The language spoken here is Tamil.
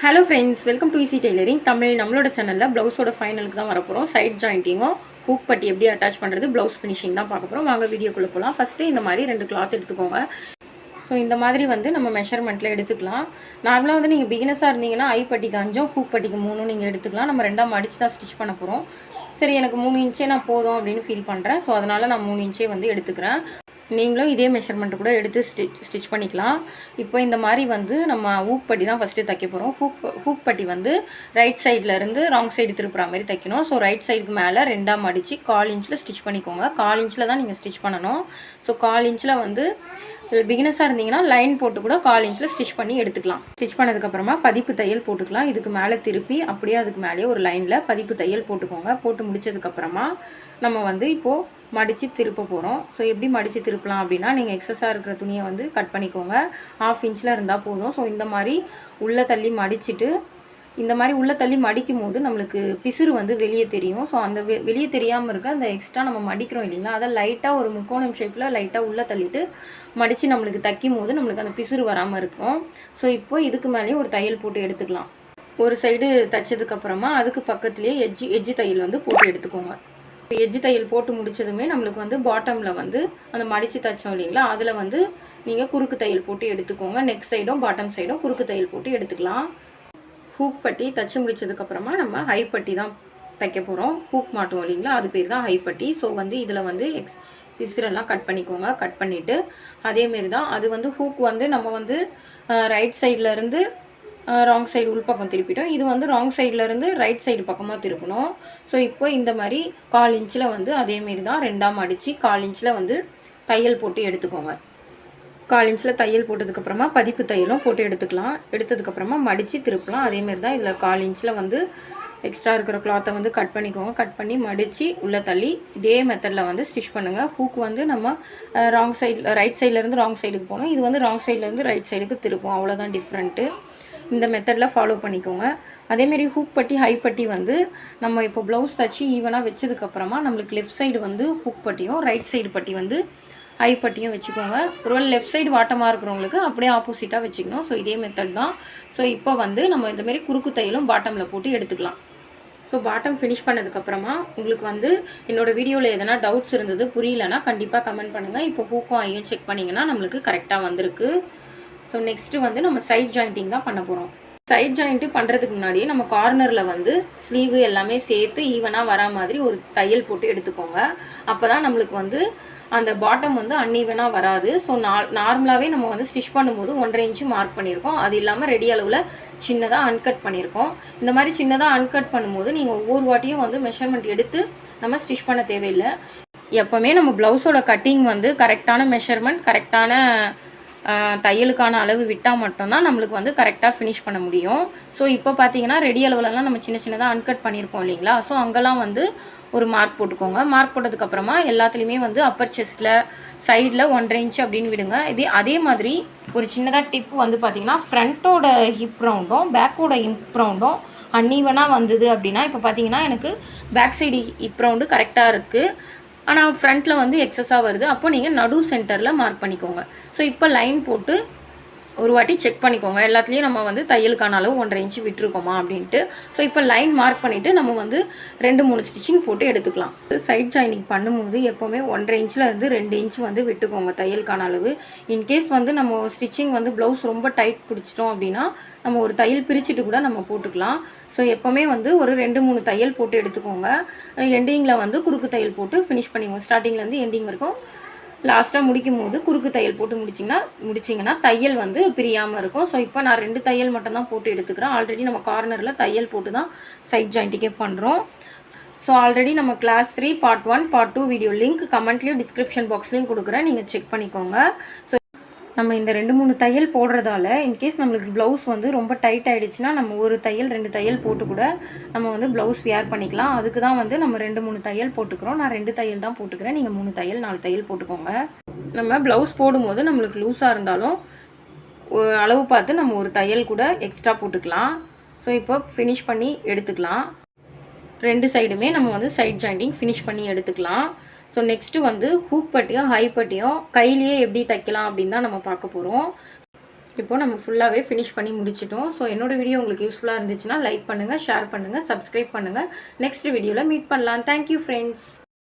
Hello friends, welcome to easy tailoring Tamil. நம்மளோட சேனலில் ப்ளவுஸோட ஃபைனலுக்கு தான் வரப்போகிறோம். சைட் ஜாயிண்டிங்கும் ஹூக் பட்டி எப்படி அட்டாச் பண்ணுறது, ப்ளவுஸ் ஃபினிஷிங் தான் பார்க்க போகிறோம். வாங்க வீடியோக்குள்ளே போகலாம். ஃபஸ்ட்டு இந்த மாதிரி 2 கிளாத் எடுத்துக்கோங்க. ஸோ இந்த மாதிரி நம்ம மெஷர்மெண்ட்டில் எடுத்துக்கலாம். நார்மலாக நீங்கள் பிகினஸாக இருந்தீங்கன்னா ஐப்பட்டிக்கு 5 ஹூக் பட்டிக்கு 3 நீங்கள் எடுத்துக்கலாம். நம்ம 2ஆக மடித்து தான் ஸ்டிச் பண்ண போகிறோம். சரி, எனக்கு 3 இன்ச்சே நான் போதும் அப்படின்னு ஃபீல் பண்ணுறேன். ஸோ அதனால் நான் 3 இன்ச்சே எடுத்துக்கிறேன். நீங்களும் இதே மெஷர்மெண்ட்டு கூட எடுத்து ஸ்டிச் பண்ணிக்கலாம். இப்போ இந்த மாதிரி நம்ம ஹூக் பட்டி தான் ஃபஸ்ட்டு தைக்க போகிறோம். ஹூக் பட்டி ரைட் சைடில் இருந்து ராங் சைடு திருப்புற மாதிரி தைக்கணும். ஸோ ரைட் சைடுக்கு மேலே 2ஆக மடித்து 1/4 இன்ச்சில் ஸ்டிச் பண்ணிக்கோங்க. 1/4 இன்ச்சில் தான் நீங்கள் ஸ்டிச் பண்ணணும். ஸோ 1/4 இன்ச்சில் பிகினஸாக இருந்தீங்கன்னா லைன் போட்டு கூட 1/4 இன்ச்சில் ஸ்டிச் பண்ணி எடுத்துக்கலாம். ஸ்டிச் பண்ணதுக்கப்புறமா பதிப்பு தையல் போட்டுக்கலாம். இதுக்கு மேலே திருப்பி அப்படியே அதுக்கு மேலேயே ஒரு லைனில் பதிப்பு தையல் போட்டுக்கோங்க. போட்டு முடிச்சதுக்கப்புறமா நம்ம இப்போது மடித்து திருப்ப போகிறோம். ஸோ எப்படி மடித்து திருப்பலாம் அப்படின்னா, நீங்கள் எக்ஸஸாக இருக்கிற துணியை கட் பண்ணிக்கோங்க. 1/2 இன்ச்சில் இருந்தால் போதும். ஸோ இந்த மாதிரி உள்ளே தள்ளி மடிச்சுட்டு, இந்த மாதிரி உள்ளே தள்ளி மடிக்கும் போது நம்மளுக்கு பிசுறு வெளியே தெரியும். ஸோ அந்த வெளியே தெரியாமல் இருக்க அந்த எக்ஸ்ட்ரா நம்ம மடிக்கிறோம் இல்லைங்களா, அதை லைட்டாக ஒரு முக்கோணம் ஷேப்பில் லைட்டாக உள்ளே தள்ளிட்டு மடித்து நம்மளுக்கு தைக்கும் போது நம்மளுக்கு அந்த பிசுறு வராமல் இருக்கும். ஸோ இப்போ இதுக்கு மேலேயும் ஒரு தையல் போட்டு எடுத்துக்கலாம். ஒரு சைடு தைச்சதுக்கப்புறமா அதுக்கு பக்கத்துலேயே எஜ்ஜி தையல் போட்டு எடுத்துக்கோங்க. இப்போ எஜ்ஜி தையல் போட்டு முடித்ததுமே நம்மளுக்கு பாட்டமில் அந்த மடித்து தைச்சோம் இல்லைங்களா, அதில் நீங்கள் குறுக்கு தையல் போட்டு எடுத்துக்கோங்க. நெக் சைடும் பாட்டம் சைடும் குறுக்கு தையல் போட்டு எடுத்துக்கலாம். ஹூக் பட்டி தைச்சி முடிச்சதுக்கப்புறமா நம்ம ஹை பட்டி தான் தைக்க போகிறோம். ஹூக் மாட்டுவோம் இல்லைங்களா, அது பேர் தான் ஹை பட்டி. ஸோ இதில் பிசுரெல்லாம் கட் பண்ணிக்கோங்க. கட் பண்ணிவிட்டு அதேமாரி தான் அது ஹூக் நம்ம ரைட் சைடில் இருந்து ராங் சைடு உள்பக்கம் திருப்பிட்டோம். இது ராங் சைடில் இருந்து ரைட் சைடு பக்கமாக திருப்பணும். ஸோ இப்போ இந்த மாதிரி 1/4 இன்ச்சில் அதேமாரி தான் 2ஆக மடித்து 1/4 இன்ச்சில் தையல் போட்டு எடுத்துக்கோங்க. 1/4 இன்ச்சில் தையல் போட்டதுக்கப்புறமா பதிப்பு தையலும் போட்டு எடுத்துக்கலாம். எடுத்ததுக்கப்புறமா மடித்து திருப்பலாம். அதேமாரி தான் இதில் 1/4 இன்ச்சில் எக்ஸ்ட்ரா இருக்கிற கிளாத்தை கட் பண்ணிக்கோங்க. கட் பண்ணி மடித்து உள்ளே தள்ளி இதே மெத்தடில் ஸ்டிச் பண்ணுங்கள். ஹூக் நம்ம ராங் சைடில் ரைட் சைட்லேருந்து ராங் சைடுக்கு போகணும். இது ராங் சைட்லேருந்து ரைட் சைடுக்கு திருப்போம். அவ்வளோதான் டிஃப்ரெண்ட்டு. இந்த மெத்தடில் ஃபாலோ பண்ணிக்கோங்க. அதேமாரி ஹூக் பட்டி ஹை பட்டி நம்ம இப்போ ப்ளவுஸ் தைச்சி ஈவனாக வச்சதுக்கப்புறமா நம்மளுக்கு லெஃப்ட் சைடு ஹூக் பட்டியும் ரைட் சைடு பட்டி ஹை பட்டியும் வச்சுக்கோங்க. ஒருவேளை லெஃப்ட் சைடு வாட்டமாக இருக்கிறவங்களுக்கு அப்படியே ஆப்போசிட்டாக வச்சுக்கணும். ஸோ இதே மெத்தட் தான். ஸோ இப்போ நம்ம இந்தமாரி குறுக்கு தையலும் பாட்டமில் போட்டு எடுத்துக்கலாம். ஸோ பாட்டம் ஃபினிஷ் பண்ணதுக்கப்புறமா உங்களுக்கு என்னோடய வீடியோவில் எதனா டவுட்ஸ் இருந்தது புரியலன்னா கண்டிப்பாக கமெண்ட் பண்ணுங்கள். இப்போ ஹூக்கும் ஐயும் செக் பண்ணிங்கன்னா நம்மளுக்கு கரெக்டாக வந்திருக்கு. ஸோ நெக்ஸ்ட்டு நம்ம சைட் ஜாயிண்டிங் தான் பண்ண போகிறோம். சைட் ஜாயிண்ட்டு பண்ணுறதுக்கு முன்னாடியே நம்ம கார்னரில் ஸ்லீவு எல்லாமே சேர்த்து ஈவனாக வரா மாதிரி ஒரு தையல் போட்டு எடுத்துக்கோங்க. அப்போ தான் நம்மளுக்கு அந்த பாட்டம் அன்ஈவனாக வராது. ஸோ நார்மலாகவே நம்ம ஸ்டிச் பண்ணும்போது 1.5 இன்ச்சு மார்க் பண்ணியிருக்கோம். அது இல்லாமல் ரெடி அளவில் சின்னதாக அன்கட் பண்ணியிருக்கோம். இந்த மாதிரி சின்னதாக அன்கட் பண்ணும்போது நீங்கள் ஒவ்வொரு வாட்டியும் மெஷர்மெண்ட் எடுத்து நம்ம ஸ்டிச் பண்ண தேவையில்லை. எப்போவுமே நம்ம ப்ளவுஸோட கட்டிங் கரெக்டான மெஷர்மெண்ட், கரெக்டான தையலுக்கான அளவு விட்டால் மட்டும்தான் நம்மளுக்கு கரெக்டாக ஃபினிஷ் பண்ண முடியும். ஸோ இப்போ பார்த்தீங்கன்னா ரெடி அளவுலலாம் நம்ம சின்ன சின்னதாக அன்கட் பண்ணியிருப்போம் இல்லைங்களா. ஸோ அங்கெல்லாம் ஒரு மார்க் போட்டுக்கோங்க. மார்க் போட்டதுக்கப்புறமா எல்லாத்துலேயுமே அப்பர் செஸ்ட்டில் சைடில் 1.5 இன்ச் அப்படின்னு விடுங்க. அதே மாதிரி ஒரு சின்னதாக டிப் பார்த்தீங்கன்னா ஃப்ரண்ட்டோட ஹிப் ரவுண்டும் பேக்கோட ஹிப் ரவுண்டும் அன்ஈவனாக வந்தது அப்படின்னா, இப்போ பார்த்தீங்கன்னா எனக்கு பேக் சைடு ஹிப் ரவுண்டு கரெக்டாக இருக்குது, ஆனால் ஃப்ரண்ட்டில் எக்ஸஸாக வருது. அப்போ நீங்கள் நடு சென்டரில் மார்க் பண்ணிக்கோங்க. ஸோ இப்போ லைன் போட்டு ஒரு வாட்டி செக் பண்ணிக்கோங்க. எல்லாத்துலேயும் நம்ம தையலுக்கான அளவு 1.5 இன்ச்சு விட்டுருக்கோமா அப்படின்ட்டு. ஸோ இப்போ லைன் மார்க் பண்ணிவிட்டு நம்ம 2-3 ஸ்டிச்சிங் போட்டு எடுத்துக்கலாம். சைட் ஜாயினிங் பண்ணும்போது எப்போவுமே 1.5 இன்ச்சில் இருந்து 2 இன்ச் விட்டுக்கோங்க தையலுக்கான அளவு. இன்கேஸ் நம்ம ஸ்டிச்சிங் ப்ளவுஸ் ரொம்ப டைட் பிடிச்சிட்டோம் அப்படின்னா நம்ம ஒரு தையல் பிரிச்சுட்டு கூட நம்ம போட்டுக்கலாம். ஸோ எப்போவுமே ஒரு 2-3 தையல் போட்டு எடுத்துக்கோங்க. எண்டிங்கில் குறுக்கு தையல் போட்டு ஃபினிஷ் பண்ணிக்கோங்க. ஸ்டார்டிங்லேருந்து எண்டிங் வரைக்கும் லாஸ்ட்டாக முடிக்கும் போது குறுக்கு தையல் போட்டு முடிச்சிங்கன்னா தையல் பிரியாமல் இருக்கும். ஸோ இப்போ நான் 2 தையல் மட்டும் தான் போட்டு எடுத்துக்கிறேன். ஆல்ரெடி நம்ம கார்னரில் தையல் போட்டு தான் சைட் ஜாயிண்டிங்கே பண்ணுறோம். ஸோ ஆல்ரெடி நம்ம class 3 part 1 part 2 video link கமெண்ட்லேயும் டிஸ்கிரிப்ஷன் பாக்ஸ்லேயும் கொடுக்குறேன். நீங்கள் செக் பண்ணிக்கோங்க. ஸோ நம்ம இந்த 2-3 தையல் போடுறதால இன்கேஸ் நம்மளுக்கு ப்ளவுஸ் ரொம்ப டைட் ஆகிடுச்சுன்னா நம்ம ஒரு தையல் 2 தையல் போட்டு கூட நம்ம ப்ளவுஸ் வியர் பண்ணிக்கலாம். அதுக்கு தான் நம்ம 2-3 தையல் போட்டுக்கிறோம். நான் 2 தையல் தான் போட்டுக்கிறேன். நீங்கள் 3 தையல் 4 தையல் போட்டுக்கோங்க. நம்ம ப்ளவுஸ் போடும்போது நம்மளுக்கு லூஸாக இருந்தாலும் அளவு பார்த்து நம்ம ஒரு தையல் கூட எக்ஸ்ட்ரா போட்டுக்கலாம். ஸோ இப்போ ஃபினிஷ் பண்ணி எடுத்துக்கலாம். 2 சைடுமே நம்ம சைட் ஜாயிண்டிங் ஃபினிஷ் பண்ணி எடுத்துக்கலாம். ஸோ நெக்ஸ்ட்டு ஹூக் பட்டியும் ஹை பட்டியும் கையிலேயே எப்படி தைக்கலாம் அப்படின்னு தான் நம்ம பார்க்க போகிறோம். இப்போ நம்ம ஃபுல்லாகவே ஃபினிஷ் பண்ணி முடிச்சிட்டோம். ஸோ என்னோட வீடியோ உங்களுக்கு யூஸ்ஃபுல்லாக இருந்துச்சுன்னா லைக் பண்ணுங்கள், ஷேர் பண்ணுங்கள், சப்ஸ்கிரைப் பண்ணுங்கள். நெக்ஸ்ட் வீடியோவில் மீட் பண்ணலாம். Thank you friends.